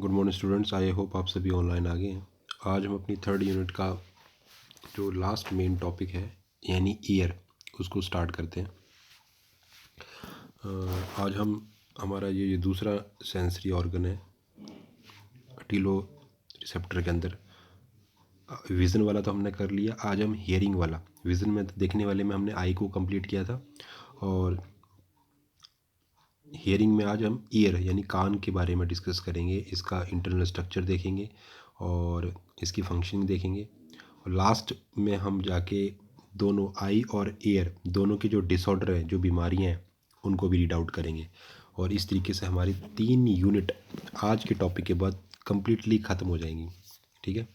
Good morning students, I hope आप सभी online आ गए हैं। आज हम अपनी थर्ड यूनिट का जो लास्ट मेन टॉपिक है यानी ईयर, उसको स्टार्ट करते हैं। आज हम हमारा ये दूसरा सेंसरी ऑर्गन है टीलो रिसेप्टर के अंदर। विज़न वाला तो हमने कर लिया, आज हम हियरिंग वाला, विज़न में देखने वाले में हमने आई को कंप्लीट किया था, और हियरिंग में आज हम ईयर यानी कान के बारे में डिस्कस करेंगे। इसका इंटरनल स्ट्रक्चर देखेंगे और इसकी फंक्शनिंग देखेंगे, और लास्ट में हम जाके दोनों आई और ईयर दोनों के जो डिसऑर्डर हैं, जो बीमारियां हैं, उनको भी रीड आउट करेंगे। और इस तरीके से हमारी 3 यूनिट आज के टॉपिक के बाद कंप्लीटली ख़त्म हो जाएंगी। ठीक है,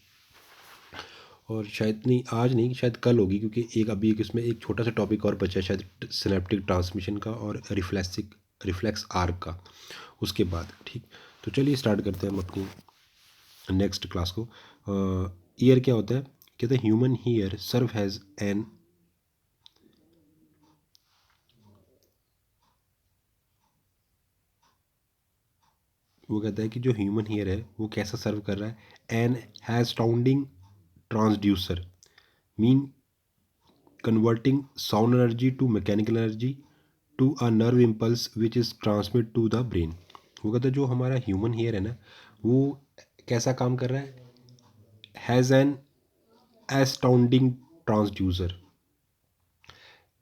और शायद नहीं, आज नहीं, शायद कल होगी, क्योंकि अभी इसमें एक छोटा सा टॉपिक और बचा है, शायद सिनेप्टिक ट्रांसमिशन का और रिफ्लेक्स आर्क का, उसके बाद। ठीक, तो चलिए स्टार्ट करते हैं हम अपनी नेक्स्ट क्लास को। ईयर क्या होता है? कहते हैं human ear serve has an वो कहता है कि जो ह्यूमन ईयर है वो कैसा सर्व कर रहा है? An has sounding transducer, mean converting sound energy to mechanical energy to a nerve impulse which is transmit to the brain। वो कहता है जो हमारा ह्यूमन हेयर है ना, वो कैसा काम कर रहा है? Has an astounding transducer.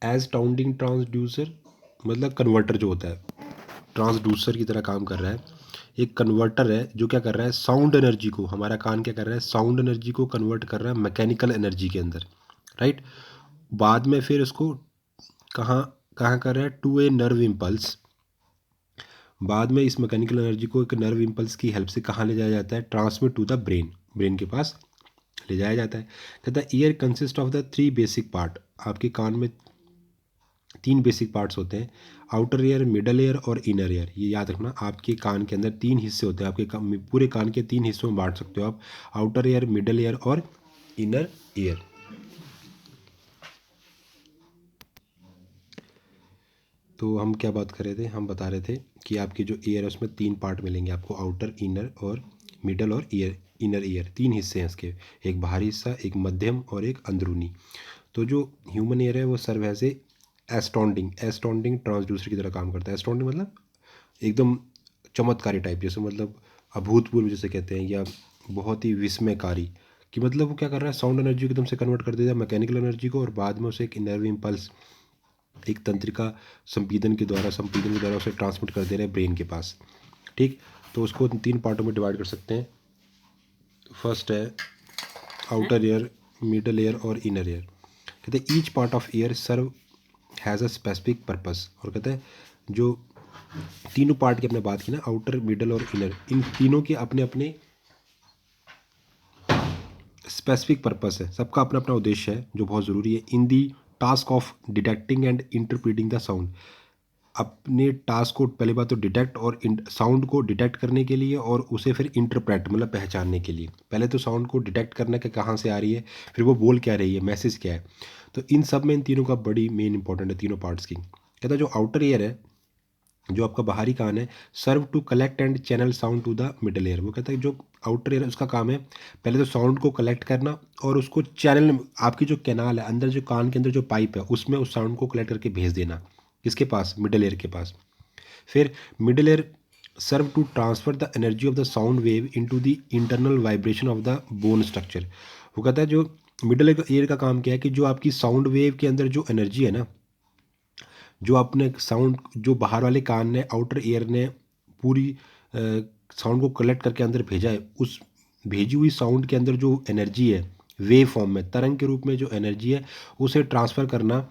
Astounding transducer मतलब कन्वर्टर जो होता है, ट्रांसड्यूसर की तरह काम कर रहा है। एक कन्वर्टर है जो क्या कर रहा है? साउंड एनर्जी को, हमारा कान क्या कर रहा है? साउंड एनर्जी को कन्वर्ट कर रहा है मैकेनिकल एनर्जी के अंदर, राइट। बाद में फिर उसको कहाँ कहाँ कर रहा है? To a nerve impulse. बाद में इस मैकेनिकल एनर्जी को एक नर्व इम्पल्स की हेल्प से कहाँ ले जाया जाता है? Transmit to the brain, brain के पास ले जाया जाता है। कहता है ear consist of the 3 basic part. आपके कान में 3 बेसिक पार्ट्स होते हैं, आउटर ईयर, मिडल ईयर और इनर ईयर। ये याद रखना, आपके कान के अंदर 3 हिस्से होते हैं। आपके पूरे कान के 3 हिस्सों में बांट सकते हो आप, आउटर ईयर, मिडल ईयर और इनर ईयर। तो हम क्या बात कर रहे थे? हम बता रहे थे कि आपकी जो ईयर है उसमें 3 पार्ट मिलेंगे आपको, आउटर, इनर और मिडल और इनर ईयर। 3 हिस्से हैं इसके, एक बाहरी हिस्सा, एक मध्यम और एक अंदरूनी। तो जो ह्यूमन ईयर है वो सर्व एज ए एस्टॉन्डिंग ट्रांसड्यूसर की तरह काम करता है। एस्टॉन्डिंग मतलब एकदम चमत्कारी टाइप, जैसे मतलब अभूतपूर्व जैसे कहते हैं, या बहुत ही विस्मयकारी, कि मतलब वो क्या कर रहा है? साउंड एनर्जी को एकदम से कन्वर्ट कर देता है मैकेनिकल एनर्जी को, और बाद में उसे एक नर्व इम्पल्स, एक तंत्रिका संपीड़न के द्वारा उसे ट्रांसमिट कर दे रहे हैं ब्रेन के पास। ठीक, तो उसको 3 पार्टों में डिवाइड कर सकते हैं। फर्स्ट है आउटर ईयर, मिडल ईयर और इनर ईयर। कहते हैं each part of ear serve has a specific purpose. और कहते हैं जो तीनों पार्ट की हमने बात की ना, आउटर, मिडल और इनर, इन तीनों के अपने अपने स्पेसिफिक पर्पस है, सबका अपना अपना उद्देश्य है जो बहुत ज़रूरी है। In the task of detecting and interpreting the sound. अपने टास्क को पहली बात तो डिटेक्ट और साउंड को डिटेक्ट करने के लिए, और उसे फिर इंटरप्रेट मतलब पहचानने के लिए। पहले तो साउंड को डिटेक्ट करना कि कहाँ से आ रही है, फिर वो बोल क्या रही है, मैसेज क्या है। तो इन सब में इन तीनों का बड़ी मेन इंपॉर्टेंट है, तीनों पार्ट्स की। कहता है जो आउटर ईयर है, जो आपका बाहरी कान है, serve to collect and channel sound to the middle ear. वो कहता है जो आउटर ईयर है उसका काम है पहले तो साउंड को कलेक्ट करना, और उसको चैनल, आपकी जो कैनाल है अंदर, जो कान के अंदर जो पाइप है, उसमें उस साउंड को कलेक्ट करके भेज देना। किसके पास? मिडल ईयर के पास। फिर middle ear serve to transfer the energy of the sound wave into the internal vibration of the bone structure. वो कहता है जो मिडल ईयर का काम क्या है कि जो आपकी साउंड वेव के अंदर जो एनर्जी है ना, जो आपने साउंड, जो बाहर वाले कान ने, आउटर ईयर ने पूरी साउंड को कलेक्ट करके अंदर भेजा है, उस भेजी हुई साउंड के अंदर जो एनर्जी है, वेव फॉर्म में, तरंग के रूप में जो एनर्जी है, उसे ट्रांसफ़र करना,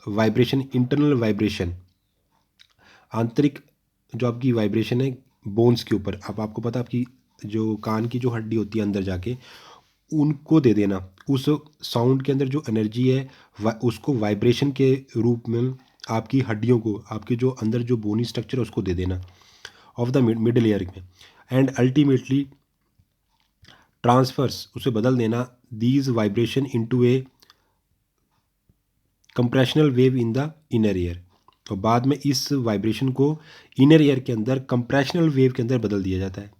वाइब्रेशन, इंटरनल वाइब्रेशन, आंतरिक जो आपकी वाइब्रेशन है बोन्स के ऊपर। अब आपको पता है आपकी जो कान की जो हड्डी होती है अंदर जाके, उनको दे देना उस साउंड के अंदर जो एनर्जी है, उसको वाइब्रेशन के रूप में आपकी हड्डियों को, आपके जो अंदर जो बोनी स्ट्रक्चर है उसको दे देना ऑफ द मिडल ईयर में। एंड अल्टीमेटली ट्रांसफर्स, उसे बदल देना these vibration into A compressional wave in the inner year. और बाद में इस वाइब्रेशन को इनर ईयर के अंदर कंप्रेशनल वेव के अंदर बदल दिया जाता है।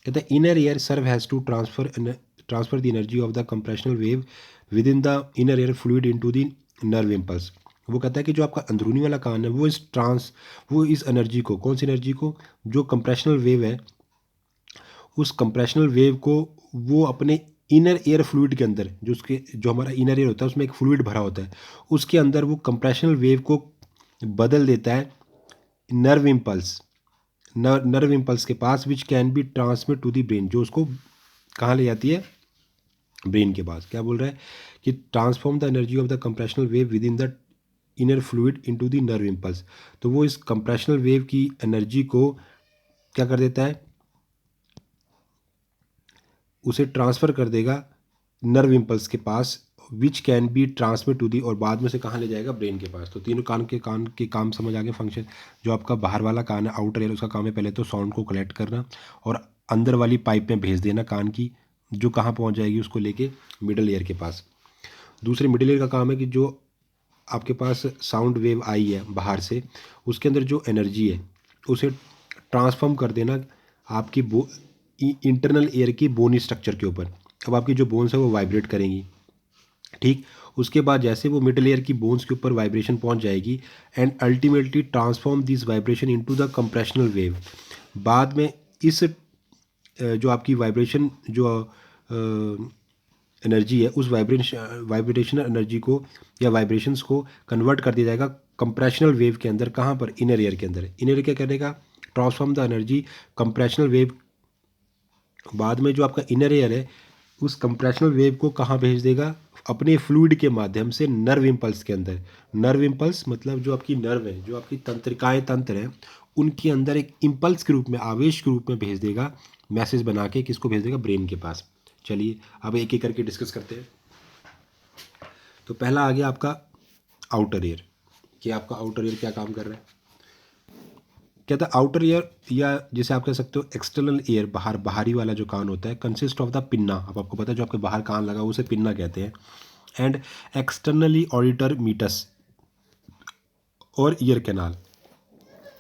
कहते हैं inner ear serve has to transfer the energy of the compressional wave within the inner ear fluid into the nerve impulse. वो कहता है कि जो आपका अंदरूनी वाला कान है वो इस एनर्जी को, कौन सी एनर्जी को, जो कंप्रेशनल वेव है, उस कंप्रेशनल वेव को वो अपने इनर एयर फ्लूइड के अंदर, जो हमारा इनर एयर होता है उसमें एक फ्लूइड भरा होता है, उसके अंदर वो कंप्रेशनल वेव को बदल देता है नर्व इम्पल्स, नर्व इम्पल्स के पास, which can be transmit to the brain, जो उसको कहाँ ले जाती है, ब्रेन के पास। क्या बोल रहा है कि transform the energy of the compressional wave within the inner fluid into the nerve impulse. तो वो इस कंप्रेशनल वेव की एनर्जी को क्या कर देता है, उसे ट्रांसफ़र कर देगा नर्व इम्पल्स के पास, which can be transmit to the, और बाद में से कहाँ ले जाएगा, ब्रेन के पास। तो तीनों कान के काम समझ आ गए फंक्शन। जो आपका बाहर वाला कान है, आउटर एयर, उसका काम है पहले तो साउंड को कलेक्ट करना और अंदर वाली पाइप में भेज देना कान की, जो कहाँ पहुँच जाएगी, उसको लेके मिडल ईयर के पास। दूसरे मिडल ईयर का काम है कि जो आपके पास साउंड वेव आई है बाहर से, उसके अंदर जो एनर्जी है उसे ट्रांसफॉर्म कर देना आपकी इंटरनल एयर की बोनी स्ट्रक्चर के ऊपर। अब आपकी जो बोन्स है वो वाइब्रेट करेंगी, ठीक। उसके बाद जैसे वो मिडल एयर की बोन्स के ऊपर वाइब्रेशन पहुंच जाएगी and ultimately transform this vibration into the compressional wave. बाद में इस जो आपकी वाइब्रेशन जो एनर्जी है, उस वाइब्रेशनल एनर्जी को या वाइब्रेशंस को कन्वर्ट कर दिया जाएगा कंप्रेशनल वेव के अंदर। कहाँ पर, इनर ईयर के अंदर। इनर ईयर क्या करेगा, transform the energy compressional wave. बाद में जो आपका इनर एयर है उस कंप्रेशनल वेव को कहाँ भेज देगा, अपने फ्लूइड के माध्यम से नर्व इम्पल्स के अंदर। नर्व इम्पल्स मतलब जो आपकी नर्व है, जो आपकी तंत्रिकाएं, तंत्र हैं, उनके अंदर एक इम्पल्स के रूप में, आवेश के रूप में भेज देगा, मैसेज बना के, किसको भेज देगा, ब्रेन के पास। चलिए अब एक एक करके डिस्कस करते हैं। तो पहला आ गया आपका आउटर ईयर, कि आपका आउटर ईयर क्या काम कर रहा है। कहता है आउटर ईयर, या जैसे आप कह सकते हो एक्सटर्नल ईयर, बाहरी वाला जो कान होता है, कंसिस्ट ऑफ द पिन्ना। अब आपको पता है जो आपके बाहर कान लगा उसे पिन्ना कहते हैं। एंड एक्सटर्नली ऑडिटर मीटस और ईयर कैनाल,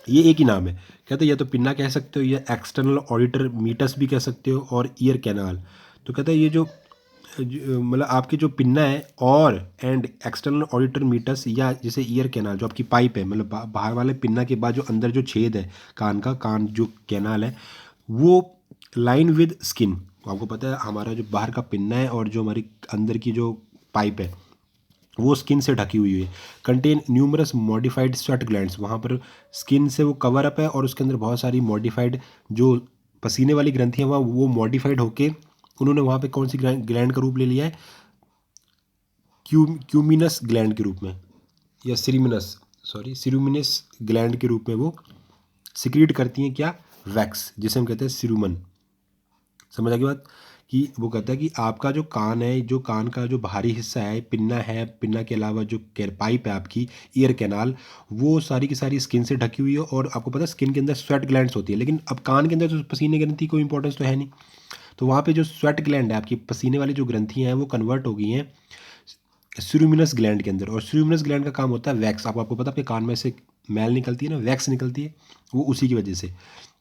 ये एक ही नाम है। कहते हैं या तो पिन्ना कह सकते हो, या एक्सटर्नल ऑडिटर मीटस भी कह सकते हो, और ईयर कैनाल। तो कहता है ये जो मतलब आपके जो पिन्ना है और एंड एक्सटर्नल ऑडिटर मीटस, या जैसे ईयर कैनाल जो आपकी पाइप है, मतलब बाहर वाले पिन्ना के बाद जो अंदर जो छेद है कान का, कान जो कैनाल है, वो लाइन विद स्किन। आपको पता है हमारा जो बाहर का पिन्ना है और जो हमारी अंदर की जो पाइप है वो स्किन से ढकी हुई है। Contain numerous modified sweat glands, वहाँ पर स्किन से वो कवर अप है और उसके अंदर बहुत सारी मॉडिफाइड जो पसीने वाली ग्रंथियाँ वहाँ वो मॉडिफाइड होके उन्होंने वहाँ पे कौन सी ग्लैंड का रूप ले लिया है, क्यूमिनस ग्लैंड के रूप में, या सिरुमिनस ग्लैंड के रूप में वो सिक्रीट करती हैं क्या, वैक्स, जिसे हम कहते हैं सिरुमन। समझ आ गई बात, कि वो कहता है कि आपका जो कान है, जो कान का जो बाहरी हिस्सा है, पिन्ना के अलावा जो पाइप है आपकी, ईयर कैनाल, वो सारी की सारी स्किन से ढकी हुई है। और आपको पता है स्किन के अंदर स्वेट ग्लैंड्स होती है, लेकिन अब कान के अंदर तो पसीने की ग्रंथि कोई इंपॉर्टेंस तो है नहीं। तो वहाँ पे जो स्वेट ग्लैंड है आपकी, पसीने वाली जो ग्रंथियाँ हैं, वो कन्वर्ट हो गई हैं सिरुमिनस ग्लैंड के अंदर। और सिरुमिनस ग्लैंड का काम होता है वैक्स। आपको पता है आपके कान में से मैल निकलती है ना, वैक्स निकलती है, वो उसी की वजह से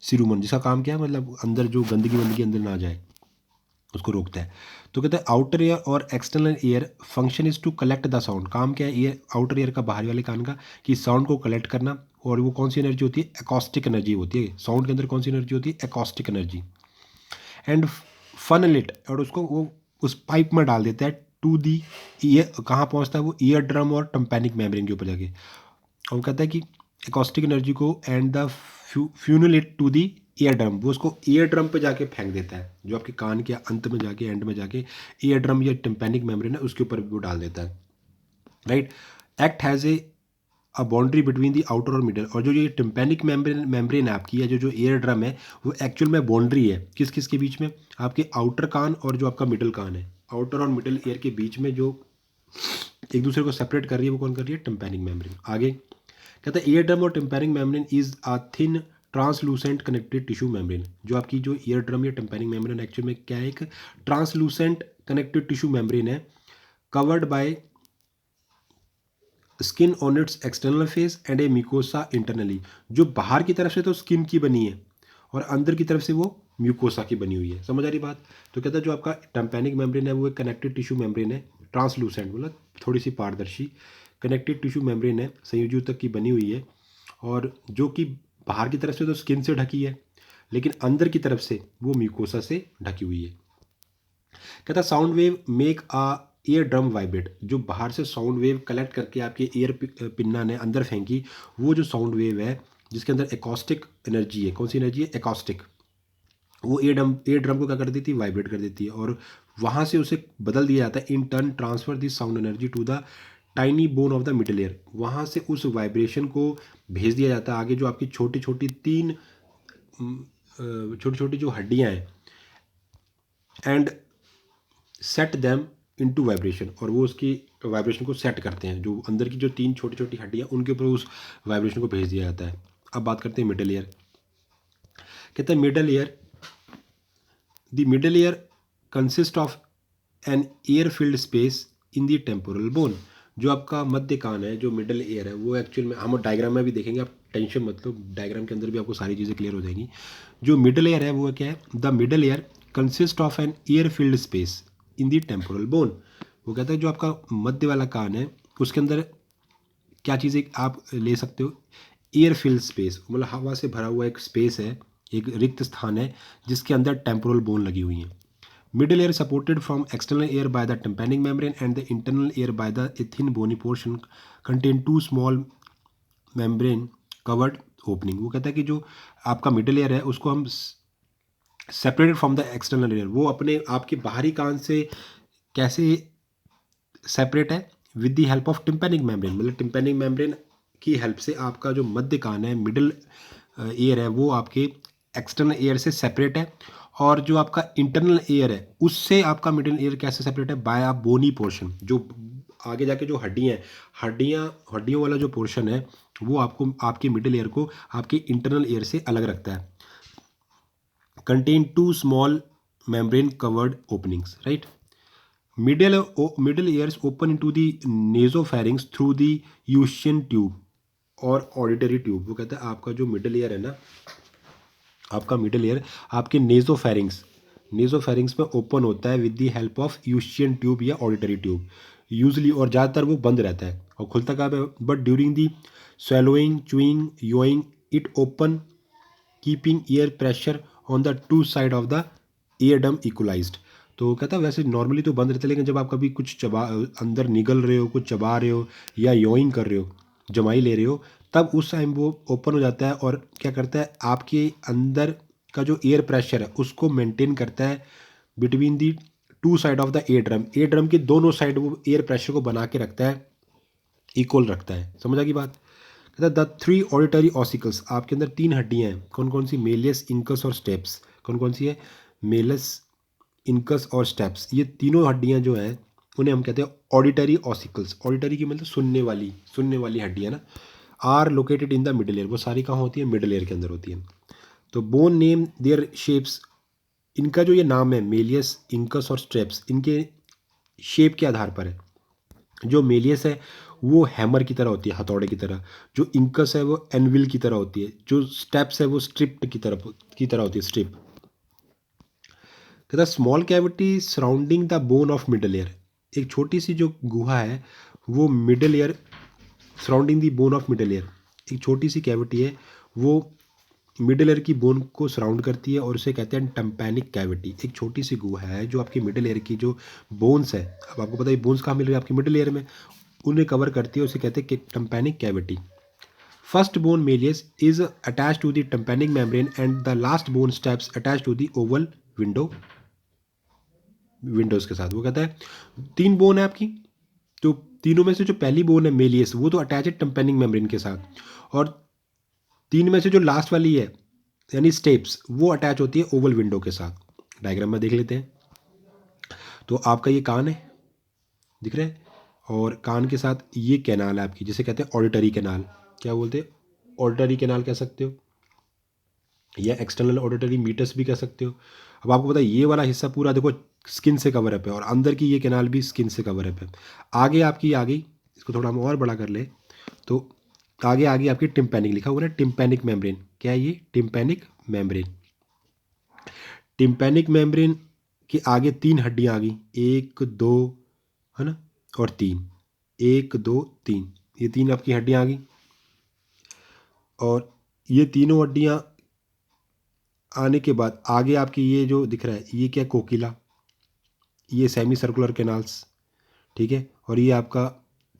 सिरुमन, जिसका काम क्या है, मतलब अंदर जो गंदगी अंदर ना जाए उसको रोकता है। तो कहते हैं आउटर ईयर और external ear function is to collect the sound. काम क्या है ईयर, आउटर ईयर का, बाहरी वाले कान का, कि साउंड को कलेक्ट करना। और वो कौन सी एनर्जी होती है, एकॉस्टिक एनर्जी होती है। साउंड के अंदर कौन सी एनर्जी होती है, acoustic energy. And funnel it, और उसको वो उस पाइप में डाल देता है टू दी ईयर। कहाँ पहुँचता है वो, ईयर ड्रम और टम्पैनिक मेम्ब्रेन के ऊपर जाके। और वो कहता है कि एकॉस्टिक एनर्जी को and the funnel it to the eardrum, वो उसको ईयर ड्रम पे जाके फेंक देता है, जो आपके कान के अंत में जाके, एंड में जाके ईयर ड्रम या टिम्पैनिक मेम्ब्रेन है उसके ऊपर वो डाल देता है, right. Act has a boundary between the outer और मिडल। और जो ये टिम्पैनिक मेम्ब्रेन है आपकी, या जो ईयर ड्रम है, वो एक्चुअल में बाउंड्री है किस किस के बीच में, आपके आउटर कान और जो आपका मिडल कान है। आउटर और मिडल ईयर के बीच में जो एक दूसरे को सेपरेट कर रही है, वो कौन कर रही है, टिम्पैनिक मेम्ब्रेन। आगे कहता है ईयर ड्रम और tympanic membrane is a thin translucent connected tissue membrane. जो आपकी जो ईयर ड्रम या टिम्पैनिक मेम्ब्रेन एक्चुअल में क्या है, एक ट्रांसलूसेंट कनेक्टेड टिश्यू मेम्ब्रेन है, covered by skin on it's external face and A mucosa internally. जो बाहर की तरफ से तो स्किन की बनी है और अंदर की तरफ से वो म्यूकोसा की बनी हुई है। समझ आ रही बात? तो कहता है जो आपका टिम्पैनिक मेम्ब्रेन है वो एक कनेक्टिव टिश्यू मेम्ब्रेन है, ट्रांसलूसेंट मतलब थोड़ी सी पारदर्शी कनेक्टिव टिश्यू मेम्ब्रेन है, संयोजी ऊतक की बनी हुई है, और जो कि बाहर की तरफ से तो स्किन से ढकी है, लेकिन अंदर की तरफ से वो म्यूकोसा से ढकी हुई है। कहता sound wave make a ear drum vibrate. जो बाहर से साउंड वेव कलेक्ट करके आपके ईयर पिन्ना ने अंदर फेंकी, वो जो साउंड वेव है जिसके अंदर एकॉस्टिक एनर्जी है, कौन सी एनर्जी है? एकॉस्टिक। वो ईयर ड्रम को क्या कर देती है? वाइब्रेट कर देती है, और वहाँ से उसे बदल दिया जाता है। In turn transfer this sound energy to the tiny bone of the middle ear. वहाँ से उस वाइब्रेशन को भेज दिया जाता है आगे, जो आपकी छोटी छोटी तीन छोटी छोटी जो हड्डियाँ हैं, and set them into vibration, और वो उसकी वाइब्रेशन को सेट करते हैं। जो अंदर की जो तीन छोटी छोटी हड्डियाँ, उनके ऊपर उस वाइब्रेशन को भेज दिया जाता है। अब बात करते हैं मिडल ईयर। कहते हैं middle ear, the middle ear consist of an air filled space in the temporal bone. जो आपका मध्य कान है, जो मिडल ईयर है, वो एक्चुअल में हम डायग्राम में भी देखेंगे, आप टेंशन मत लो, डायग्राम के अंदर भी आपको सारी चीज़ें क्लियर हो जाएंगी। जो मिडल ईयर है वो क्या है? The middle ear consist of an air filled space in the temporal bone. वो कहता है जो आपका मध्य वाला कान है उसके अंदर क्या चीज़ें आप ले सकते हो? एयर फिल्ड स्पेस, मतलब हवा से भरा हुआ एक स्पेस है, एक रिक्त स्थान है जिसके अंदर टेम्पोरल बोन लगी हुई है। Middle ear supported from external ear by the tympanic membrane and the internal ear by the thin bony portion contain two small membrane covered opening। वो कहता है कि जो आपका मिडल ईयर है उसको हम separated from the external ear, वो अपने आपके बाहरी कान से कैसे सेपरेट है? With the help of tympanic membrane, मतलब टिम्पैनिक मेम्ब्रेन की हेल्प से आपका जो मध्य कान है, मिडल ईयर है, वो आपके एक्सटर्नल ईयर से सेपरेट है। और जो आपका इंटरनल ईयर है उससे आपका मिडल ईयर कैसे सेपरेट है? बाय अ बोनी पोर्शन। जो आगे जाके जो हड्डियों वाला जो पोर्शन है वो आपको आपके मिडल ईयर को आपके इंटरनल ईयर से अलग रखता है। Contain two small membrane covered openings, right. Middle ears open into the nasopharynx through the eustachian tube और ऑडिटरी ट्यूब। वो कहता है आपका जो मिडल ईयर है ना, आपका मिडल ईयर आपके नेजोफेरिंग्स में ओपन होता है with the help of eustachian tube या ऑडिटरी ट्यूब यूजली, और ज़्यादातर वो बंद रहता है और खुलता कहाँ पे? But during the swallowing, chewing, yawing it open, keeping year pressure on the two side of the year डम इक्वलाइज्ड। तो कहता है वैसे नॉर्मली तो बंद रहता है, लेकिन जब आप कभी कुछ चबा अंदर निगल रहे हो, कुछ चबा रहे हो या योइंग कर रहे हो, जमाई ले रहे हो, तब उस टाइम वो ओपन हो जाता है और क्या करता है? आपके अंदर का जो एयर प्रेशर है उसको मेंटेन करता है between the two side of the eardrum के दोनों साइड वो एयर प्रेशर को बना के रखता है, इक्वल रखता है। समझ आ गई बात? कहता है द थ्री ऑडिटरी ऑसिकल्स, आपके अंदर तीन हड्डियाँ हैं, कौन कौन सी? मेलियस, इंकस और स्टेप्स। कौन कौन सी है? मेलस, इनकस और स्टेप्स। ये तीनों हड्डियाँ जो हैं उन्हें हम कहते हैं ऑडिटरी ऑसिकल्स। ऑडिटरी की मतलब सुनने वाली हड्डियाँ ना। Are located in the middle ear, वो सारी कहाँ होती है? मिडल ईयर के अंदर होती है। तो बोन नेम देयर शेप्स, इनका जो ये नाम है मेलियस, इंकस और स्ट्रेप्स, इनके शेप के आधार पर है। जो मेलियस है वो हैमर की तरह होती है, हथौड़े की तरह। जो इंकस है वो एनविल की तरह होती है। जो स्टेप्स है वो स्ट्रिप की तरह होती है, स्ट्रिप। कहता small cavity surrounding the bone of middle ear, एक छोटी सी जो गुहा है वो middle ear, surrounding the bone of middle ear, एक छोटी सी कैविटी है वो मिडल ईयर की बोन को सराउंड करती है, और उसे कहते हैं टेम्पैनिक कैविटी। एक छोटी सी गुहा है जो आपकी मिडल ईयर की जो बोन्स है, अब आपको पता है बोन्स कहाँ मिल रही है? आपकी मिडल ईयर में, उन्हें कवर करती है, उसे कहते हैं tympanic cavity. First bone malleus is attach to the tympanic membrane and the last bone stapes attach to the oval windows के साथ। वो कहता है तीन बोन है आपकी, तो तीनों में से जो पहली बोन है मेलियस वो तो अटैच है टेम्पैनिक मेम्ब्रेन के साथ, और तीन में से जो लास्ट वाली है यानी स्टेप्स वो अटैच होती है ओवल विंडो के साथ। डायग्राम में देख लेते हैं। तो आपका ये कान है, दिख रहा है, और कान के साथ ये कैनाल है आपकी, जिसे कहते हैं ऑडिटरी कैनाल। क्या बोलते हैं? ऑडिटरी कैनाल कह सकते हो, या एक्सटर्नल ऑडिटरी मीटर्स भी कह सकते हो। अब आपको पता है ये वाला हिस्सा पूरा देखो स्किन से कवर अप है, और अंदर की ये कैनाल भी स्किन से कवर अप है। आगे आपकी आ गई, इसको थोड़ा हम और बड़ा कर ले तो आगे आपकी टिम्पैनिक लिखा हुआ है, टिम्पैनिक मेम्ब्रेन। क्या है ये? Tympanic membrane. टिम्पैनिक मेम्ब्रेन के आगे 3 हड्डियाँ आ गई, 1 2 है ना, और 3, 1 2 3, ये 3 आपकी हड्डियाँ आ गई। और ये तीनों हड्डियाँ आने के बाद आगे आपकी ये जो दिख रहा है ये क्या, कोकिला, ये सेमी सर्कुलर कैनाल्स, ठीक है। और ये आपका,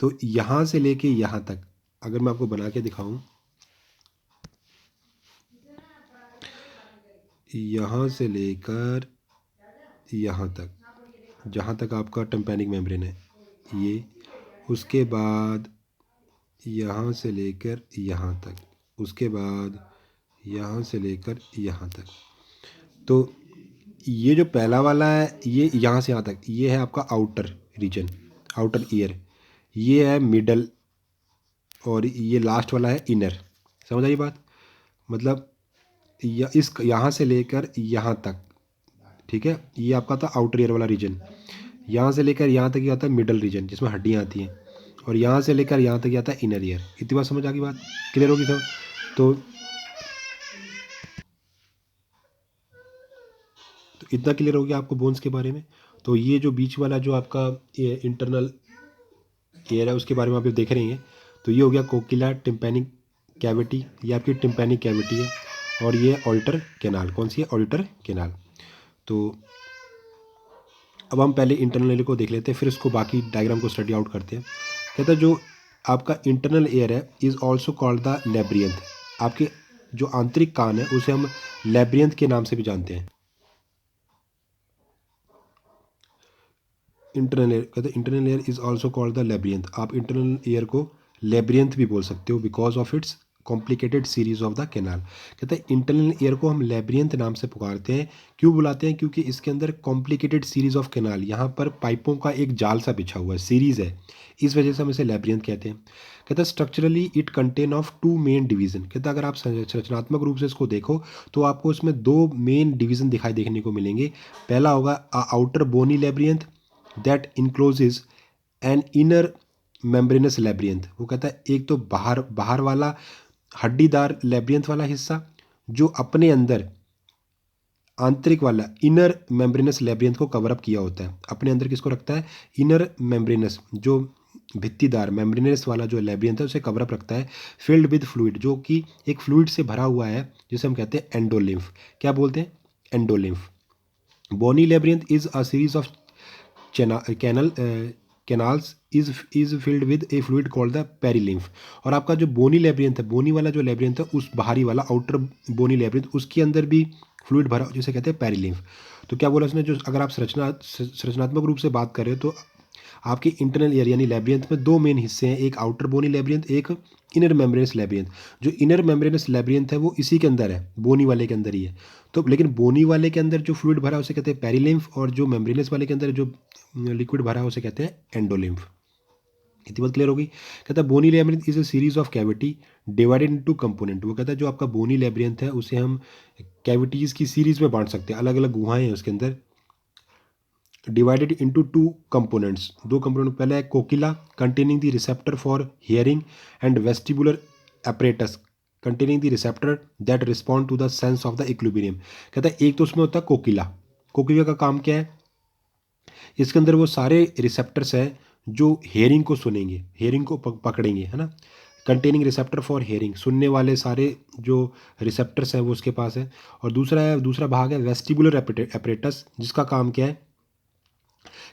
तो यहाँ से लेके यहाँ तक अगर मैं आपको बना के दिखाऊं, यहाँ से लेकर यहाँ तक, जहाँ तक आपका टिम्पैनिक मेम्ब्रेन है ये, उसके बाद यहाँ से लेकर यहाँ तक, उसके बाद यहाँ से लेकर यहाँ तक। तो ये जो पहला वाला है ये यहाँ से यहाँ तक, ये है आपका आउटर रीजन, आउटर ईयर, ये है मिडल, और ये लास्ट वाला है इनर। समझ आई बात? मतलब इस यहाँ से लेकर यहाँ तक, ठीक है, ये आपका था आउटर ईयर वाला रीजन। यहाँ से लेकर यहाँ तक ये आता है मिडल रीजन जिसमें हड्डियाँ आती हैं, और यहाँ से लेकर यहाँ तक ये आता है इनर ईयर। इतनी बात समझ आ गई? बात क्लियर होगी सब? तो इतना क्लियर हो गया आपको बोन्स के बारे में। तो ये जो बीच वाला जो आपका इंटरनल एयर है उसके बारे में आप ये देख रहे हैं। तो ये हो गया कोकिला टिम्पैनिक कैविटी, ये आपकी टिम्पैनिक कैविटी है। और ये ऑडिटर कैनाल, कौन सी है? Auditor canal. तो अब हम पहले इंटरनल एयर को देख लेते हैं, फिर इसको बाकी डायग्राम को स्टडी आउट करते हैं। कहता है जो आपका इंटरनल एयर है इज़ ऑल्सो कॉल्ड द लेब्रियंथ। आपके जो आंतरिक कान है उसे हम लेब्रियंथ के नाम से भी जानते हैं। इंटरनल एयर, कहते हैं internal ear is also called the labyrinth. आप इंटरनल एयर को लेब्रियंथ भी बोल सकते हो because of its complicated series of the canal. कहते हैं इंटरनल एयर को हम लेब्रियंथ नाम से पुकारते हैं। क्यों बुलाते हैं? क्योंकि इसके अंदर कॉम्प्लिकेटेड सीरीज ऑफ कैनाल, यहाँ पर पाइपों का एक जाल सा बिछा हुआ है, सीरीज है, इस वजह से हम इसे लेब्रियंथ कहते हैं। कहता है structurally it contain of 2 main division. कहता है अगर आप संरचनात्मक रूप से इसको देखो तो आपको इसमें 2 मेन डिवीजन दिखाई देखने को मिलेंगे। पहला होगा outer bony labyrinth that encloses an inner membranous labyrinth. वो कहता है एक तो बाहर बाहर वाला हड्डीदार लेब्रियंथ वाला हिस्सा जो अपने अंदर आंतरिक वाला इनर मेम्ब्रेनस लेब्रियंथ को कवर अप किया होता है। अपने अंदर किसको रखता है? इनर मेम्ब्रेनस, जो भित्तीदार मेम्ब्रेनस वाला जो लेब्रियंथ है उसे कवर अप रखता है, फिल्ड विद फ्लूइड, जो कि एक फ्लूइड से भरा हुआ है जिसे हम कहते हैं एंडोलिम्फ। क्या बोलते हैं? Endolymph. Bony labyrinth is a series of canals is filled with a fluid called the perilymph. और आपका जो बोनी लेब्रियंथ है, बोनी वाला जो लेब्रियंथ है, उस बाहरी वाला आउटर बोनी लेब्रियंथ, उसके अंदर भी फ्लूइड भरा जिसे कहते हैं पेरिलिम्फ। तो क्या बोला उसने, जो अगर आप संरचनात्मक रूप से बात करें तो आपके इंटरनल एयर यानी लेब्रियंथ में 2 मेन हिस्से हैं, एक आउटर बोनी लेब्रियंथ, एक इनर मेम्ब्रेनस लेब्रियंथ। जो इनर मेम्ब्रेनस लेब्रियंथ है वो इसी के अंदर है, बोनी वाले के अंदर ही है। तो लेकिन बोनी वाले के अंदर जो फ्लूइड भरा है उसे कहते हैं पेरिलिम्फ, और जो मेम्ब्रेनस वाले के अंदर जो लिक्विड भरा है उसे कहते हैं एंडोलिम्फ। इतनी बात क्लियर होगी? कहता है bony labyrinth is a series of cavity divided into component. वो कहता है जो आपका बोनी लेब्रियंथ है उसे हम कैविटीज़ की सीरीज में बांट सकते हैं, अलग अलग गुहाएं हैं उसके अंदर, डिवाइडेड इनटू 2 कंपोनेंट्स, 2 कंपोनेंट। पहला है cochlea containing the receptor for hearing and vestibular apparatus containing the receptor that respond to the sense of the equilibrium। कहता है एक तो उसमें होता है कोकिला। कोकिला का काम क्या है? इसके अंदर वो सारे रिसेप्टर्स हैं जो हेयरिंग को सुनेंगे, हेयरिंग को पकड़ेंगे, है ना। कंटेनिंग रिसेप्टर फॉर हेयरिंग, सुनने वाले सारे जो रिसेप्टर्स हैं वो उसके पास है। और दूसरा भाग है वेस्टिबुलर apparatus, जिसका काम क्या है?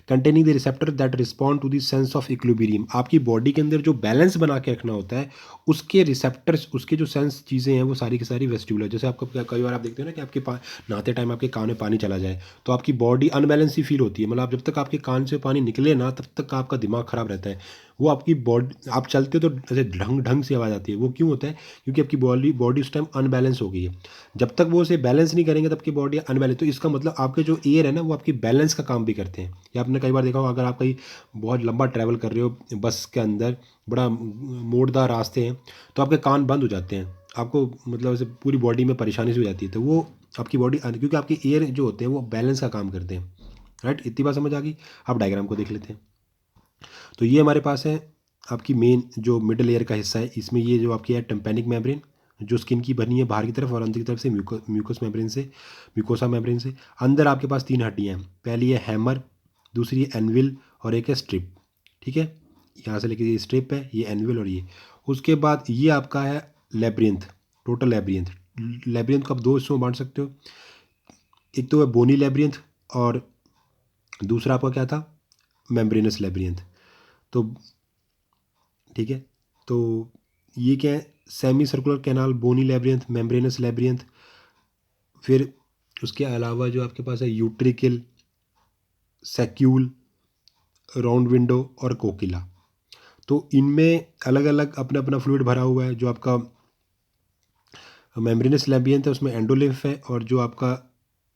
Containing the receptor that respond to the sense of equilibrium. आपकी बॉडी के अंदर जो बैलेंस बना के रखना होता है उसके रिसेप्टर्स, उसके जो सेंस चीज़ें हैं वो सारी की सारी वेस्टिबुलर। जैसे आपको कई बार आप देखते हो ना कि आपके नहाते टाइम आपके कान में पानी चला जाए तो आपकी बॉडी अनबैलेंस ही फील होती है। मतलब जब तक आपके कान से पानी निकले ना तब तक आपका दिमाग ख़राब रहता है। वो आपकी बॉडी, आप चलते हो तो ऐसे ढंग ढंग से आवाज़ आती है। वो क्यों होता है? क्योंकि आपकी बॉडी उस टाइम अनबैलेंस हो गई है। जब तक वो उसे बैलेंस नहीं करेंगे तब की बॉडी अनबैलेंस। तो इसका मतलब आपके जो एयर है ना वो आपकी बैलेंस का काम भी करते हैं। या आपने कई बार देखा होगा, अगर आप कहीं बहुत लंबा ट्रैवल कर रहे हो बस के अंदर, बड़ा मोड़दार रास्ते हैं, तो आपके कान बंद हो जाते हैं, आपको मतलब ऐसे पूरी बॉडी में परेशानी से हो जाती है। तो वो आपकी बॉडी, क्योंकि आपके एयर जो होते हैं वो बैलेंस का काम करते हैं। राइट, इतनी बात समझ आ गई? आप डायग्राम को देख लेते हैं। तो ये हमारे पास है आपकी मेन जो मिडल एयर का हिस्सा है, इसमें ये जो आपकी है टिम्पैनिक मेम्ब्रेन, जो स्किन की बनी है बाहर की तरफ और अंदर की तरफ से म्यूकस मेम्ब्रेन से, म्यूकोसा मेम्ब्रेन से। अंदर आपके पास 3 हड्डियाँ हैं, पहली है हैमर, दूसरी है एनविल और एक है स्ट्रिप। ठीक है, यहाँ से लेके ये स्ट्रिप है, ये एनविल और ये। उसके बाद ये आपका है लेब्रिंथ, टोटल लेब्रिंथ। लेब्रिंथ को आप 2 हिस्सों में बांट सकते हो, एक तो है बोनी लेब्रिंथ और दूसरा आपका क्या था, मेम्ब्रेनस लेब्रिंथ। तो ठीक है, तो ये क्या है, सेमी सर्कुलर कैनाल, बोनी लेब्रिंथ, मेम्ब्रेनस लेब्रिंथ। फिर उसके अलावा जो आपके पास है यूट्रिकल, सैक्यूल, राउंड विंडो और कोकिला। तो इनमें अलग अलग अपना अपना फ्लूइड भरा हुआ है। जो आपका मेम्ब्रेनस लेब्रिंथ है उसमें एंडोलिम्फ है, और जो आपका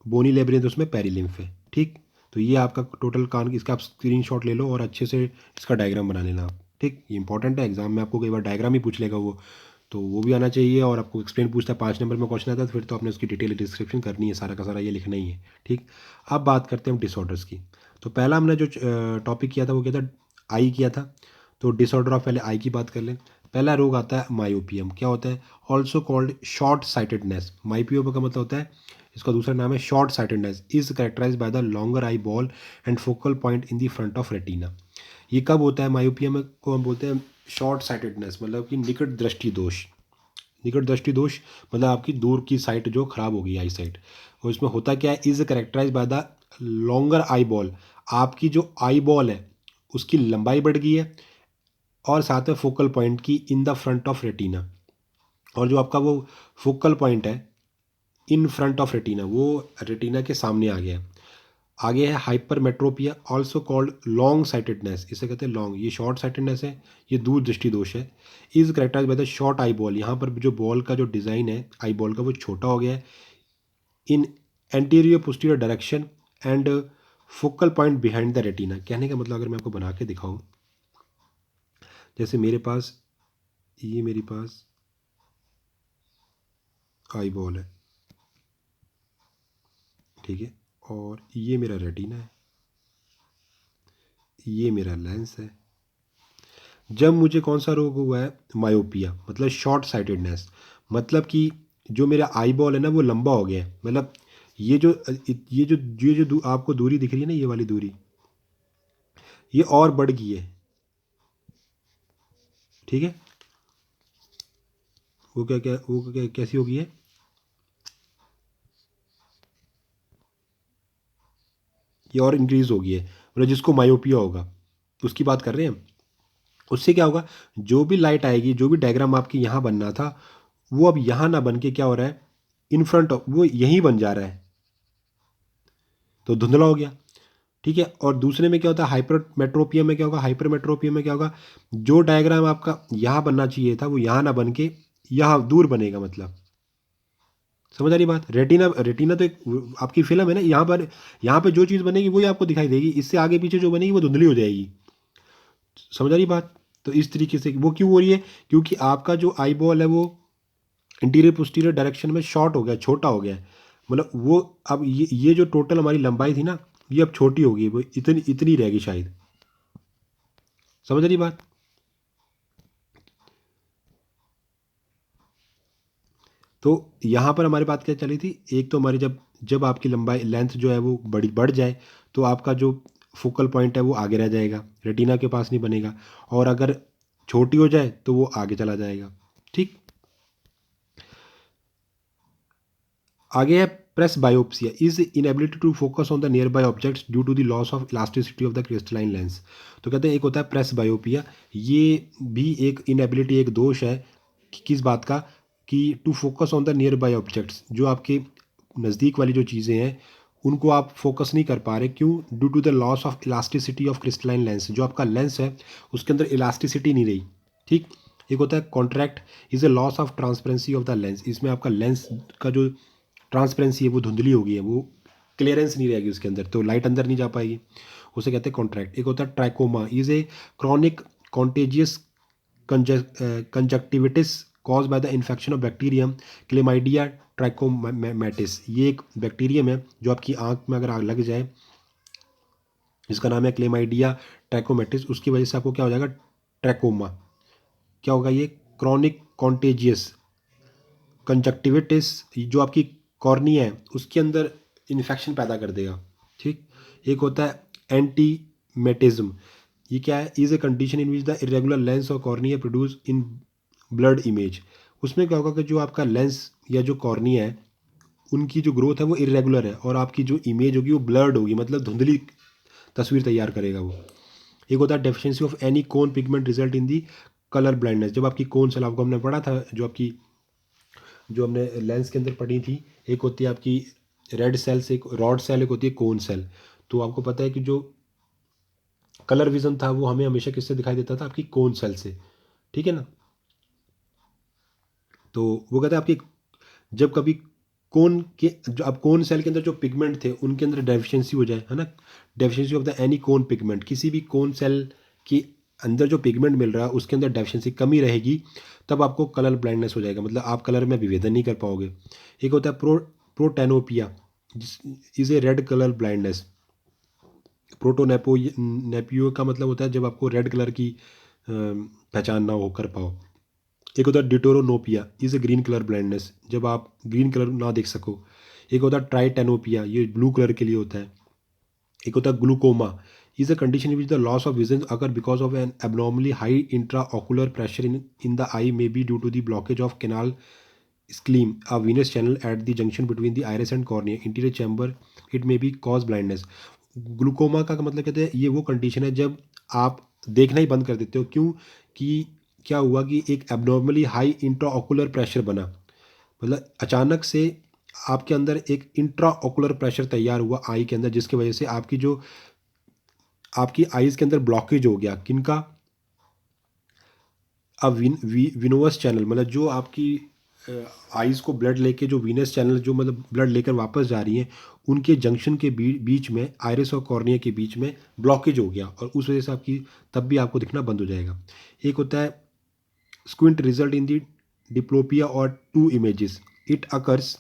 बोनी लेब्रिंथ है उसमें पेरिलिम्फ है। ठीक, तो ये आपका टोटल कान, इसका आप स्क्रीनशॉट ले लो और अच्छे से इसका डायग्राम बना लेना आप। ठीक, ये इंपॉर्टेंट है, एग्जाम में आपको कई बार डायग्राम ही पूछ लेगा वो, तो वो भी आना चाहिए। और आपको एक्सप्लेन पूछता है, 5 नंबर में क्वेश्चन आता है तो फिर तो आपने उसकी डिटेल डिस्क्रिप्शन करनी है, सारा का सारा ये लिखना ही है। ठीक, अब बात करते हैं हम डिसऑर्डर्स की। तो पहला हमने जो टॉपिक किया था वो क्या था, आई किया था। तो डिसऑर्डर ऑफ पहले आई की बात कर लें। पहला रोग आता है मायोपियम। क्या होता है, also called short sightedness. Myopia का मतलब होता है, इसका दूसरा नाम है short sightedness, is characterize by the longer eyeball and focal point in the front of retina. ये कब होता है, मायोपियम को हम बोलते हैं शॉर्ट साइटेडनेस, मतलब कि निकट दृष्टि दोष। निकट दृष्टि दोष मतलब आपकी दूर की साइट जो खराब हो गई, आई साइट। और इसमें होता क्या है, is characterize by the longer eyeball. आपकी जो आई बॉल है उसकी लंबाई बढ़ गई है, और साथ में फोकल पॉइंट की इन द फ्रंट ऑफ रेटिना। और जो आपका वो फोकल पॉइंट है इन फ्रंट ऑफ रेटिना, वो रेटिना के सामने आ गया है। आगे है hypermetropia, also called long sightedness. इसे कहते हैं लॉन्ग, ये शॉर्ट साइटेडनेस है, ये दूर दृष्टि दोष है। Is characterize by the short eyeball, यहाँ पर जो बॉल का जो डिज़ाइन है आई बॉल का वो छोटा हो गया है in anterior posterior direction and focal point behind the retina. कहने का मतलब अगर मैं आपको बना के दिखाऊं, जैसे मेरे पास, ये मेरे पास आई बॉल है, ठीक है, और ये मेरा रेटिना है, ये मेरा लेंस है। जब मुझे कौन सा रोग हुआ है, मायोपिया, मतलब शॉर्ट साइटेडनेस, मतलब कि जो मेरा आई बॉल है ना वो लंबा हो गया है। मतलब ये जो आपको दूरी दिख रही है ना, ये वाली दूरी, ये और बढ़ गई है। ठीक है, वो क्या क्या वो क्या कैसी हो गई है, ये और इंक्रीज हो गई है, मतलब जिसको मायोपिया होगा उसकी बात कर रहे हैं हम। उससे क्या होगा, जो भी लाइट आएगी, जो भी डायग्राम आपके यहाँ बनना था वो अब यहाँ ना बन के क्या हो रहा है, इन फ्रंट ऑफ वो यहीं बन जा रहा है, तो धुंधला हो गया। ठीक है, और दूसरे में क्या होता है, हाइपरमेट्रोपिया में क्या होगा, हाइपरमेट्रोपिया में क्या होगा, जो डायग्राम आपका यहाँ बनना चाहिए था वो यहाँ ना बन के यहाँ दूर बनेगा। मतलब समझ आ रही बात, रेटिना, रेटिना तो एक आपकी फिल्म है ना, यहाँ पे जो चीज़ बनेगी वही आपको दिखाई देगी, इससे आगे पीछे जो बनेगी वो धुंधली हो जाएगी। समझ आ रही बात। तो इस तरीके से वो क्यों हो रही है, क्योंकि आपका जो आई बॉल है वो इंटीरियर पोस्टीरियर डायरेक्शन में शॉर्ट हो गया, छोटा हो गया है। मतलब वो अब ये जो टोटल हमारी लंबाई थी ना, ये अब छोटी हो गई, वो इतनी इतनी रहेगी शायद। समझ रही बात। तो यहाँ पर हमारी बात क्या चली थी, एक तो हमारी जब जब आपकी लंबाई लेंथ जो है वो बढ़ जाए, तो आपका जो फोकल पॉइंट है वो आगे रह जाएगा, रेटिना के पास नहीं बनेगा। और अगर छोटी हो जाए तो वो आगे चला जाएगा। ठीक, आगे है presbyopia, is inability to focus on the nearby objects due to the loss of elasticity of the crystalline lens. तो कहते हैं एक होता है प्रेस बायोपिया, ये भी एक इनएबिलिटी, एक दोष है किस बात का, कि to focus on the nearby objects, जो आपके नज़दीक वाली जो चीज़ें हैं उनको आप फोकस नहीं कर पा रहे, क्यों, due to the loss of elasticity of crystalline lens, जो आपका लेंस है उसके अंदर इलास्टिसिटी नहीं रही। ठीक, एक होता है contract, is a loss of transparency of the lens, इसमें आपका लेंस का जो ट्रांसपेरेंसी है वो धुंधली हो गई है, वो क्लियरेंस नहीं रहेगी उसके अंदर, तो लाइट अंदर नहीं जा पाएगी, उसे कहते हैं कॉन्ट्रैक्ट। एक होता है trachoma, is a chronic contagious conjunctivitis cause by the infection of bacterium chlamydia trachomatis. ये एक बैक्टीरियम है जो आपकी आंख में अगर आग लग जाए, जिसका नाम है क्लेमाइडिया ट्रैकोमेटिस, उसकी वजह से आपको क्या हो जाएगा, ट्रैकोमा। क्या होगा, ये क्रॉनिक कॉन्टेजियस कंजक्टिविटिस जो आपकी कॉर्निया है उसके अंदर इन्फेक्शन पैदा कर देगा। ठीक, एक होता है एंटीमेटिज्म। ये क्या है? Is a condition in which the irregular lens और cornea produce in blood image. उसमें क्या होगा कि जो आपका लेंस या जो कॉर्निया है उनकी जो ग्रोथ है वो इरेगुलर है और आपकी जो इमेज होगी वो ब्लर्ड होगी, मतलब धुंधली तस्वीर तैयार करेगा वो। एक होता है deficiency of any cone pigment result in the colour blindness. जब आपकी कोन सेल, आपको हमने पढ़ा था जो आपकी, जो हमने लेंस के अंदर पढ़ी थी, एक होती है आपकी रेड सेल्स, एक रॉड सेल, एक होती है कोन सेल। तो आपको पता है कि जो कलर विजन था वो हमें हमेशा किससे दिखाई देता था? आपकी कोन सेल से। ठीक है ना? तो वो कहता है आपकी जब कभी कोन के जो अब कोन सेल के अंदर जो पिगमेंट थे उनके अंदर डेफिशिएंसी हो जाए, है ना, deficiency of the any cone pigment, किसी भी कोन सेल के अंदर जो पिगमेंट मिल रहा है उसके अंदर डेफिशिएंसी कमी रहेगी, तब आपको कलर ब्लाइंडनेस हो जाएगा, मतलब आप कलर में विभेदन नहीं कर पाओगे। एक होता है प्रोटेनोपिया, जिस is a red colour blindness. प्रोटोनेपो नेपियो का मतलब होता है जब आपको रेड कलर की पहचान ना हो कर पाओ। एक होता है deuteranopia, is a green colour blindness, जब आप ग्रीन कलर ना देख सको। एक होता है ट्राइटेनोपिया, ये ब्लू कलर के लिए होता है। एक होता है glaucoma, is a condition which the loss of vision अगर because of an abnormally high intra ocular pressure in the eye may be due to the blockage of canal Schlemm a venous channel at the junction between the iris and cornea interior chamber, it may be cause blindness। Glaucoma का मतलब कहते हैं ये वो condition है जब आप देखना ही बंद कर देते हो। क्यों? कि क्या हुआ कि एक एबनॉर्मली हाई इंट्राओकुलर प्रेशर बना, मतलब अचानक से आपके अंदर एक इंट्राओकुलर प्रेशर तैयार हुआ आई के अंदर, जिसकी वजह से आपकी जो आपकी आईज के अंदर ब्लॉकेज हो गया। किनका? अब विनोवस चैनल, मतलब जो आपकी आइज़ को ब्लड लेके जो वीनस चैनल जो मतलब ब्लड लेकर वापस जा रही हैं उनके जंक्शन के बीच में आयरिस और कॉर्निया के बीच में ब्लॉकेज हो गया और उस वजह से आपकी तब भी आपको दिखना बंद हो जाएगा। एक होता है squint result in the diplopia और two images, it occurs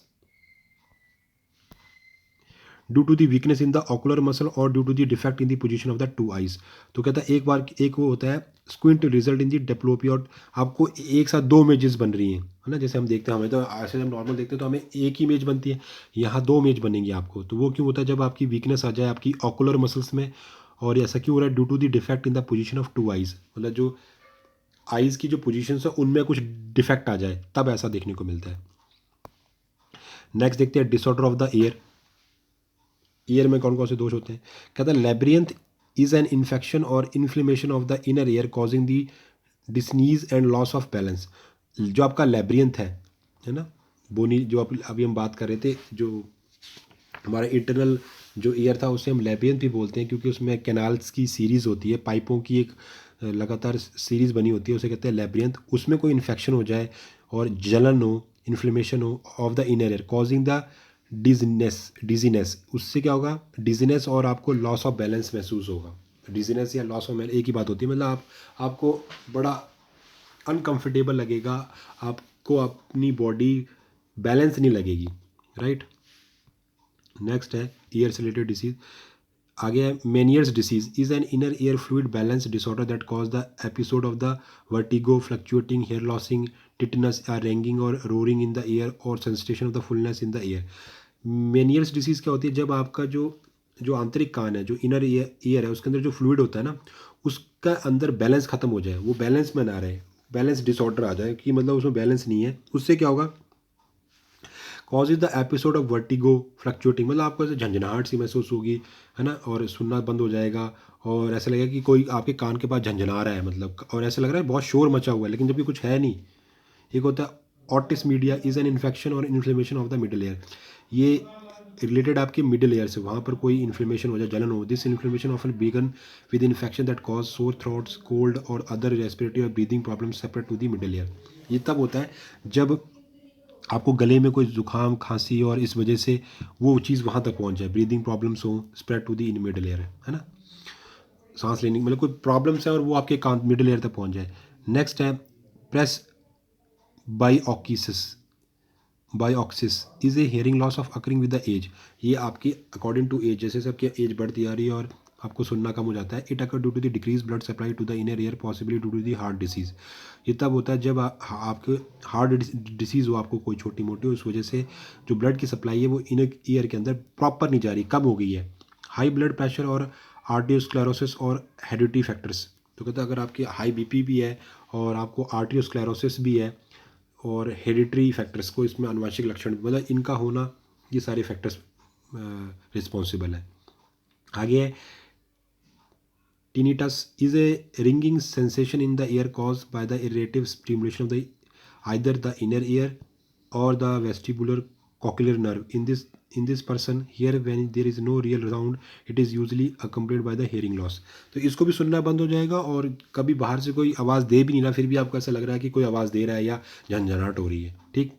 due to the weakness in the ocular muscle और due to the defect in the position of the two eyes. तो कहता है एक बार एक वो होता है squint result in the diplopia, और आपको एक साथ दो इमेजेस बन रही हैं, है ना, जैसे हम देखते हैं, हमें तो ऐसे हम नॉर्मल देखते हैं तो हमें एक ही इमेज बनती है, यहाँ दो इमेज बनेंगी आपको। तो वो क्यों होता है? जब आपकी वीकनेस आ जाए आपकी ऑकुलर मसल्स में, और ऐसा क्यों हो रहा है? Due to the defect in the position of two eyes, मतलब जो आइज की जो पोजिशन है उनमें कुछ डिफेक्ट आ जाए तब ऐसा देखने को मिलता है। नेक्स्ट देखते हैं disorder of the ear. Ear में कौन कौन से दोष होते हैं? कहता है लेब्रियंथ इज एन इन्फेक्शन और inflammation of the inner ear causing the dizziness and loss of balance. जो आपका लेब्रियंथ है ना, बोनी जो अभी हम बात कर रहे थे, जो हमारा इंटरनल जो ईयर था उसे हम लेब्रियंथ भी बोलते हैं, क्योंकि उसमें कैनाल्स की सीरीज़ होती है, पाइपों की एक लगातार सीरीज़ बनी होती है, उसे कहते हैं लेब्रियंथ। उसमें कोई इन्फेक्शन हो जाए और जलन हो, इन्फ्लेमेशन हो of the inner ear causing the dizziness, उससे क्या होगा? डिजीनेस और आपको लॉस ऑफ बैलेंस महसूस होगा। डिजीनेस या लॉस ऑफ बैलेंस एक ही बात होती है, मतलब आपको बड़ा अनकंफर्टेबल लगेगा, आपको अपनी बॉडी बैलेंस नहीं लगेगी, राइट। नेक्स्ट है ईयर से रिलेटेड डिसीज। आगे है Meniere's disease is an inner ear fluid balance disorder that cause the episode of the vertigo, fluctuating hair losing, tinnitus, ringing और रोरिंग इन द ईयर और sensation of the fullness in the ear. Meniere's disease क्या होती है? जब आपका जो जो आंतरिक कान है, जो इनर ईयर है, उसके अंदर जो फ्लूइड होता है ना, उसका अंदर बैलेंस खत्म हो जाए, वो बैलेंस में ना रहे, बैलेंस डिसऑर्डर आ जाए कि मतलब उसमें बैलेंस नहीं है, उससे क्या होगा? Cause is the episode of vertigo, fluctuating, मतलब आपको ऐसे झंझनाहट सी महसूस होगी, है ना, और सुनना बंद हो जाएगा और ऐसा लगेगा कि कोई आपके कान के पास झंझना रहा है, मतलब, और ऐसा लग रहा है बहुत शोर मचा हुआ है, लेकिन जब भी कुछ है नहीं। एक होता है otitis media is an infection और inflammation of the middle ear, ये रिलेटेड आपके मिडल ईयर से, वहाँ पर कोई इन्फ्लेमेशन हो जाए, जलन हो। This inflammation often begin with infection that cause sore throats, cold और अदर रेस्पिरेटरी और breathing problem separate to the middle ear. ये तब होता है जब आपको गले में कोई जुकाम, खांसी और इस वजह से वो चीज़ वहाँ तक पहुँच जाए, ब्रीदिंग प्रॉब्लम्स हो, spread to the in middle ear, है ना, सांस लेने मतलब कोई प्रॉब्लम्स है और वो आपके कान मिडल ईयर तक पहुँच जाए। नेक्स्ट है presbycusis, presbycusis is a hearing loss of occurring with the age. ये आपकी अकॉर्डिंग टू एज, जैसे सबकी एज बढ़ती आ रही है और आपको सुनना कम हो जाता है। It occur due to the decrease blood supply to the inner ear possibly due to the heart disease. ये तब होता है जब आपके हार्ट डिसीज़ हो, आपको कोई छोटी मोटी, उस वजह से जो ब्लड की सप्लाई है वो इनर ईयर के अंदर प्रॉपर नहीं जा रही, कम हो गई है। हाई ब्लड प्रेशर और आर्टियोस्क्लेरोसिस और हेरिडिटी फैक्टर्स। तो कहते हैं अगर आपकी हाई बीपी भी है और आपको आर्टियोस्क्लेरोसिस भी है और हेरिडिटरी फैक्टर्स को इसमें आनुवंशिक लक्षण, मतलब इनका होना, ये सारे फैक्टर्स रिस्पॉन्सिबल है। आगे है tinnitus is a ringing sensation in the ear caused by the irritative stimulation of the either the inner ear or the vestibular cochlear nerve. In this person here when there is no real sound, it is usually accompanied by the hearing loss. तो इसको भी सुनना बंद हो जाएगा और कभी बाहर से कोई आवाज़ दे भी नहीं रहा, फिर भी आपको ऐसा लग रहा है कि कोई आवाज़ दे रहा है या झंझनाहट हो रही है। ठीक।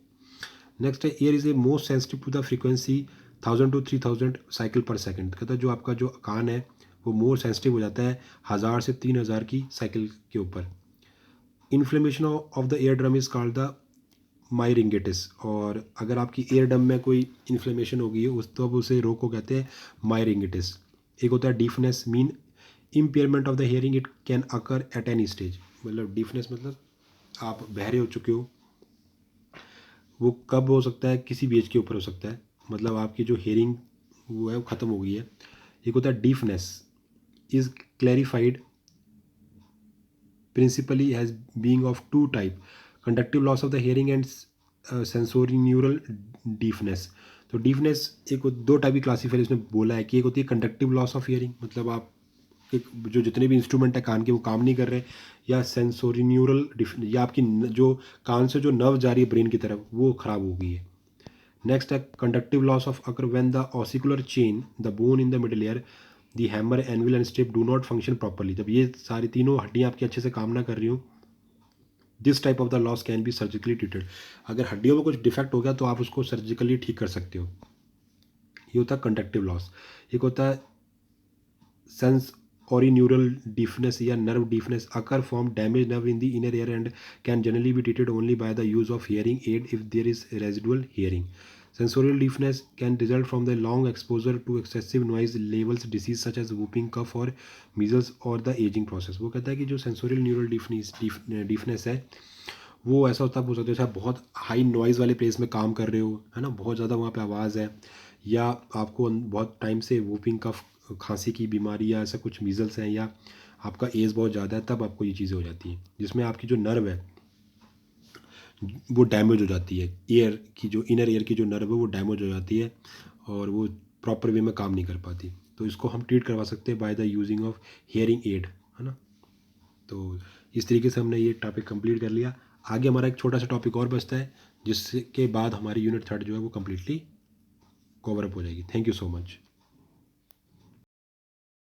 नेक्स्ट है, ear is a most sensitive to the frequency 1000 to 3000 cycle per second. कहता है जो आपका जो कान है वो मोर सेंसिटिव हो जाता है 1000 से 3000 की साइकिल के ऊपर। Inflammation of the ear drum is called the myringitis. और अगर आपकी ईयर ड्रम में कोई इन्फ्लेमेशन हो गई है उस तो अब उसे रोग को कहते हैं मायरिंगिटिस। एक होता है deafness, mean impairment of the hearing, it can occur at any stage. मतलब डीफनेस मतलब आप बहरे हो चुके हो, वो कब हो सकता है, किसी भी एज के ऊपर हो सकता है, मतलब आपकी जो हियरिंग वो है वो ख़त्म हो गई है। एक होता है deafness is clarified principally as being of two type, conductive loss of the hearing and sensorineural deafness। तो डीफनेस एक दो टाइप की क्लासीफाई इसमें बोला है कि एक होती है कंडक्टिव लॉस ऑफ हियरिंग, मतलब आप जो जितने भी इंस्ट्रूमेंट है कान के वो काम नहीं कर रहे, या सेंसोरिन्यूरल या आपकी जो कान से जो नर्व जा रही है ब्रेन की तरफ वो खराब हो गई है। नेक्स्ट है conductive loss of occur when the ossicular chain, the bone in the middle year, the hammer, anvil and step do not function properly. जब ये सारी तीनों हड्डियाँ आपकी अच्छे से काम ना कर रही हो, this type of the loss can be surgically treated. अगर हड्डियों में कुछ डिफेक्ट हो गया तो आप उसको सर्जिकली ठीक कर सकते हो। ये होता है कंडक्टिव लॉस। एक होता है सेंस ऑरिन्यूरल डीफनेस या nerve deafness, occur form damage nerve in the inner ear and can generally be treated only by the use of hearing aid if there is residual hearing. Sensorial deafness can result from the long exposure to excessive noise levels disease such as whooping cough or measles or the aging process। वो कहता है कि जो sensorial neural deafness है वो ऐसा होता है, हो सकता है आप बहुत हाई नॉइज़ वाले प्लेस में काम कर रहे हो, है ना, बहुत ज़्यादा वहाँ पे आवाज़ है, या आपको बहुत टाइम से वूपिंग कफ, खांसी की बीमारी या ऐसा कुछ मीजल्स हैं, या आपका एज बहुत ज़्यादा है, तब आपको ये चीज़ें हो जाती हैं जिसमें आपकी जो नर्व है वो डैमेज हो जाती है। ईयर की जो इनर ईयर की जो नर्व है वो डैमेज हो जाती है और वो प्रॉपर वे में काम नहीं कर पाती। तो इसको हम ट्रीट करवा सकते हैं by the using of hearing add, है ना। तो इस तरीके से हमने ये टॉपिक कंप्लीट कर लिया। आगे हमारा एक छोटा सा टॉपिक और बचता है जिसके बाद हमारी यूनिट 3 जो है वो कम्प्लीटली कवर अप हो जाएगी। Thank you so much.